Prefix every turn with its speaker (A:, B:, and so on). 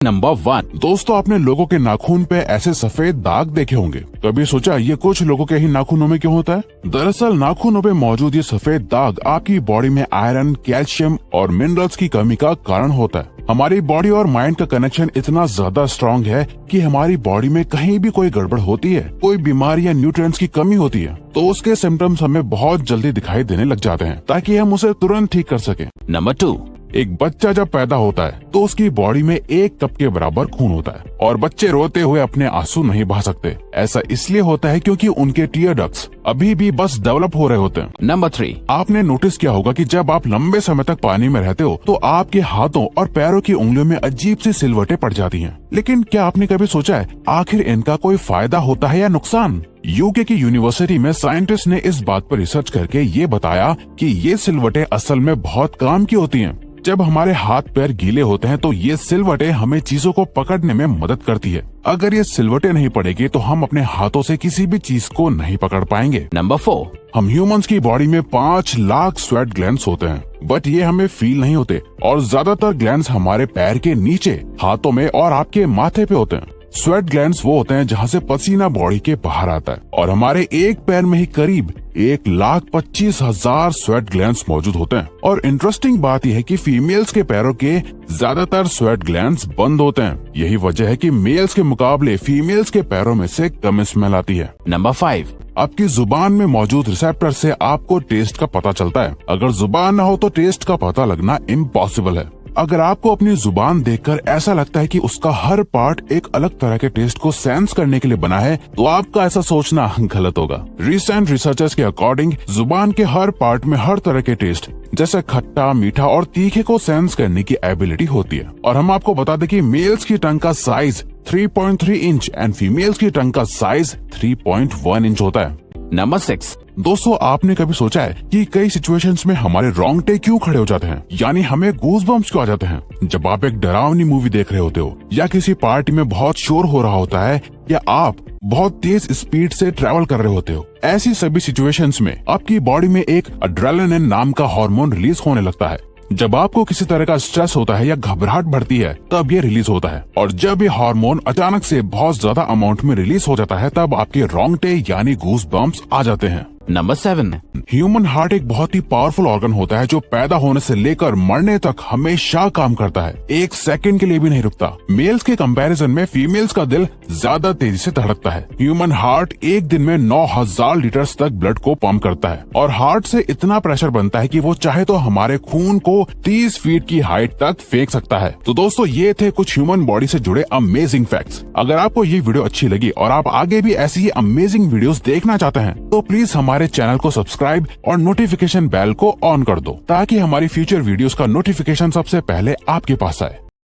A: Number 1।
B: दोस्तों, आपने लोगों के नाखून पे ऐसे सफेद दाग देखे होंगे। कभी सोचा ये कुछ लोगों के ही नाखूनों में क्यों होता है? दरअसल नाखूनों पे मौजूद ये सफेद दाग आपकी बॉडी में आयरन, कैल्शियम और मिनरल्स की कमी का कारण होता है। हमारी बॉडी और माइंड का कनेक्शन इतना ज्यादा स्ट्रांग है कि हमारी बॉडी में कहीं भी कोई गड़बड़ होती है, कोई बीमारी या न्यूट्रिएंट्स की कमी होती है, तो उसके सिम्टम्स हमें बहुत जल्दी दिखाई देने लग जाते हैं, ताकि हम उसे तुरंत ठीक कर सकें।
A: नंबर 2।
B: एक बच्चा जब पैदा होता है तो उसकी बॉडी में 1 कप के बराबर खून होता है और बच्चे रोते हुए अपने आंसू नहीं बहा सकते। ऐसा इसलिए होता है क्योंकि उनके टीयर डक्ट्स अभी भी बस डेवलप हो रहे होते हैं।
A: नंबर 3।
B: आपने नोटिस किया होगा कि जब आप लंबे समय तक पानी में रहते हो तो आपके हाथों और पैरों की उंगलियों में अजीब सी सिलवटें पड़ जाती हैं। लेकिन क्या आपने कभी सोचा है आखिर इनका कोई फायदा होता है या नुकसान? यूके की यूनिवर्सिटी में साइंटिस्ट ने इस बात पर रिसर्च करके ये बताया कि ये सिलवटें असल में बहुत काम की होती हैं। जब हमारे हाथ पैर गीले होते हैं तो ये सिलवटें हमें चीजों को पकड़ने में मदद करती है। अगर ये सिलवटें नहीं पड़ेगी तो हम अपने हाथों से किसी भी चीज को नहीं पकड़ पाएंगे।
A: नंबर 4।
B: हम ह्यूमंस की बॉडी में 5 लाख स्वेट ग्लैंड्स होते हैं, बट ये हमें फील नहीं होते और ज्यादातर ग्लैंड्स हमारे पैर के नीचे, हाथों में और आपके माथे पे होते हैं। स्वेट ग्लैंड्स वो होते हैं जहाँ से पसीना बॉडी के बाहर आता है और हमारे एक पैर में ही करीब 1,25,000 स्वेट ग्लैंड्स मौजूद होते हैं। और इंटरेस्टिंग बात यह है कि फीमेल्स के पैरों के ज्यादातर स्वेट ग्लैंड्स बंद होते हैं। यही वजह है कि मेल्स के मुकाबले फीमेल्स के पैरों में से कम स्मेल आती है।
A: नंबर 5।
B: आपकी जुबान में मौजूद रिसेप्टर से आपको टेस्ट का पता चलता है। अगर जुबान न हो तो टेस्ट का पता लगना इम्पॉसिबल है। अगर आपको अपनी जुबान देखकर ऐसा लगता है कि उसका हर पार्ट एक अलग तरह के टेस्ट को सेंस करने के लिए बना है, तो आपका ऐसा सोचना गलत होगा। रिसेंट रिसर्चर्स के अकॉर्डिंग जुबान के हर पार्ट में हर तरह के टेस्ट जैसे खट्टा, मीठा और तीखे को सेंस करने की एबिलिटी होती है। और हम आपको बता दें कि मेल्स की टंग का साइज 3.3 इंच एंड फीमेल्स की टंग का साइज 3.1 इंच होता है।
A: नंबर 6।
B: दोस्तों, आपने कभी सोचा है कि कई सिचुएशंस में हमारे रोंगटे क्यों खड़े हो जाते हैं, यानी हमें गूज़बम्प्स क्यों आ जाते हैं? जब आप एक डरावनी मूवी देख रहे होते हो, या किसी पार्टी में बहुत शोर हो रहा होता है, या आप बहुत तेज स्पीड से ट्रैवल कर रहे होते हो, ऐसी सभी सिचुएशंस में आपकी बॉडी में एक एड्रेनालिन नाम का हार्मोन रिलीज होने लगता है। जब आपको किसी तरह का स्ट्रेस होता है या घबराहट बढ़ती है तब ये रिलीज होता है, और जब ये हार्मोन अचानक से बहुत ज्यादा अमाउंट में रिलीज हो जाता है तब आपके रोंगटे यानी गूज़बम्प्स आ जाते हैं।
A: नंबर 7।
B: ह्यूमन हार्ट एक बहुत ही पावरफुल ऑर्गन होता है जो पैदा होने से लेकर मरने तक हमेशा काम करता है, 1 सेकंड के लिए भी नहीं रुकता। मेल्स के कंपैरिजन में फीमेल्स का दिल ज्यादा तेजी से धड़कता है। ह्यूमन हार्ट एक दिन में 9,000 लीटर्स तक ब्लड को पंप करता है और हार्ट से इतना प्रेशर बनता है कि वो चाहे तो हमारे खून को 30 फीट की हाइट तक फेंक सकता है। तो दोस्तों, ये थे कुछ ह्यूमन बॉडी से जुड़े अमेजिंग फैक्ट्स। अगर आपको ये वीडियो अच्छी लगी और आप आगे भी ऐसी ही अमेजिंग वीडियोस देखना चाहते हैं तो प्लीज हमारे चैनल को सब्सक्राइब और नोटिफिकेशन बेल को ऑन कर दो, ताकि हमारी फ्यूचर वीडियोस का नोटिफिकेशन सबसे पहले आपके पास आए।